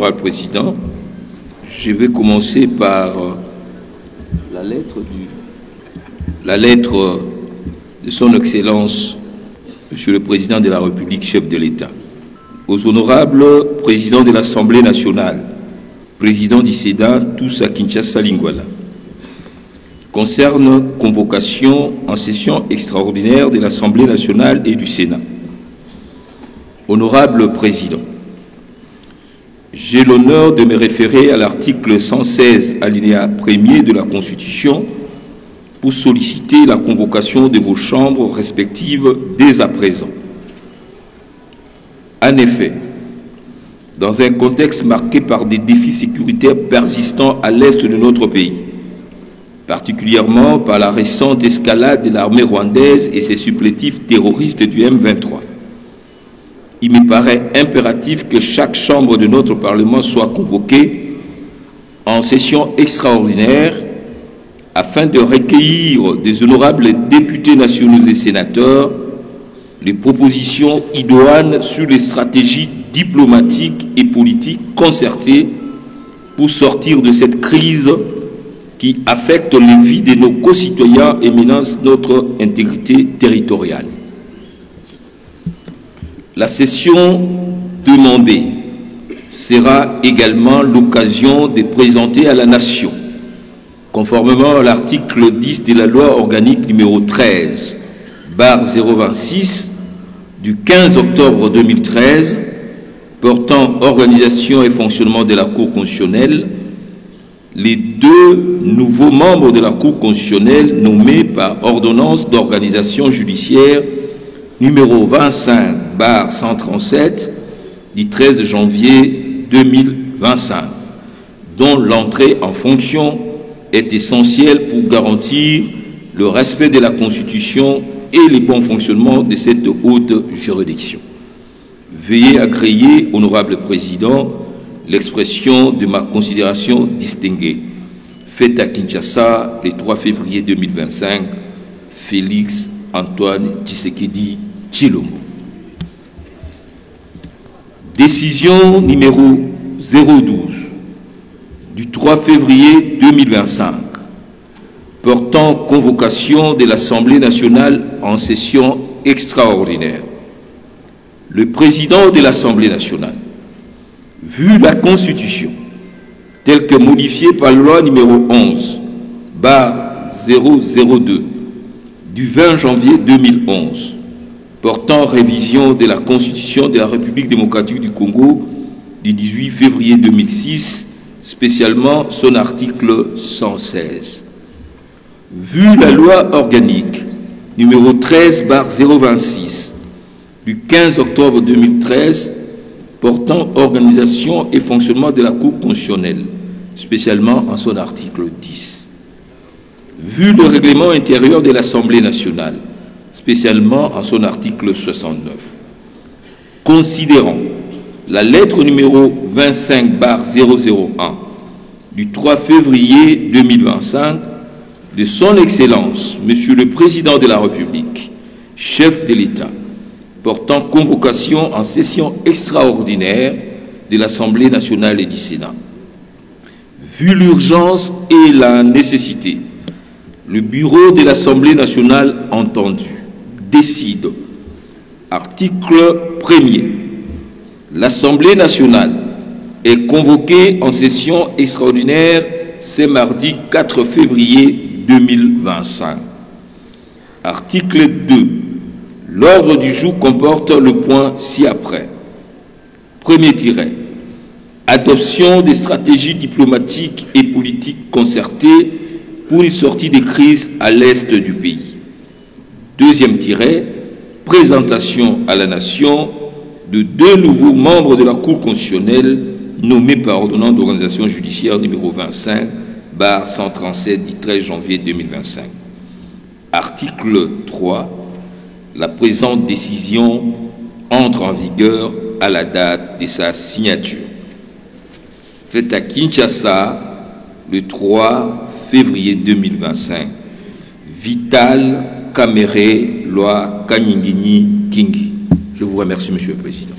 Honorable Président, je vais commencer par la lettre de Son Excellence, Monsieur le Président de la République, chef de l'État. Aux honorables présidents de l'Assemblée nationale, président du Sénat, tous à Kinshasa, Lingwala, concerne convocation en session extraordinaire de l'Assemblée nationale et du Sénat. Honorable Président, j'ai l'honneur de me référer à l'article 116, alinéa 1er de la Constitution pour solliciter la convocation de vos chambres respectives dès à présent. En effet, dans un contexte marqué par des défis sécuritaires persistants à l'est de notre pays, particulièrement par la récente escalade de l'armée rwandaise et ses supplétifs terroristes du M23, il me paraît impératif que chaque chambre de notre Parlement soit convoquée en session extraordinaire afin de recueillir des honorables députés nationaux et sénateurs les propositions idoines sur les stratégies diplomatiques et politiques concertées pour sortir de cette crise qui affecte les vies de nos concitoyens et menace notre intégrité territoriale. La session demandée sera également l'occasion de présenter à la Nation, conformément à l'article 10 de la loi organique numéro 13/026 du 15 octobre 2013 portant organisation et fonctionnement de la Cour constitutionnelle, les deux nouveaux membres de la Cour constitutionnelle nommés par ordonnance d'organisation judiciaire numéro 25/137 du 13 janvier 2025, dont l'entrée en fonction est essentielle pour garantir le respect de la Constitution et le bon fonctionnement de cette haute juridiction. Veuillez agréer, honorable Président, l'expression de ma considération distinguée. Faite à Kinshasa le 3 février 2025, Félix Antoine Tshisekedi Tshilombo. Décision numéro 012 du 3 février 2025 portant convocation de l'Assemblée nationale en session extraordinaire. Le président de l'Assemblée nationale, vu la Constitution telle que modifiée par la loi numéro 11/002 du 20 janvier 2011 portant révision de la Constitution de la République démocratique du Congo du 18 février 2006, spécialement son article 116. Vu la loi organique numéro 13/026 du 15 octobre 2013 portant organisation et fonctionnement de la Cour constitutionnelle, spécialement en son article 10. Vu le règlement intérieur de l'Assemblée nationale, spécialement en son article 69. Considérant la lettre numéro 25/001 du 3 février 2025 de Son Excellence, Monsieur le Président de la République, chef de l'État, portant convocation en session extraordinaire de l'Assemblée nationale et du Sénat. Vu l'urgence et la nécessité, le bureau de l'Assemblée nationale entendu décide, article 1er, l'Assemblée nationale est convoquée en session extraordinaire ce mardi 4 février 2025. Article 2. L'ordre du jour comporte le point ci-après. Premier tiret. Adoption des stratégies diplomatiques et politiques concertées pour une sortie des crises à l'est du pays. Deuxième tiret. Présentation à la nation de deux nouveaux membres de la Cour constitutionnelle nommés par ordonnance d'organisation judiciaire numéro 25/137 du 13 janvier 2025. Article 3. La présente décision entre en vigueur à la date de sa signature. Faite à Kinshasa le 3 février 2025. Vital Kamere Loi Kanyingini Kingi. Je vous remercie, Monsieur le Président.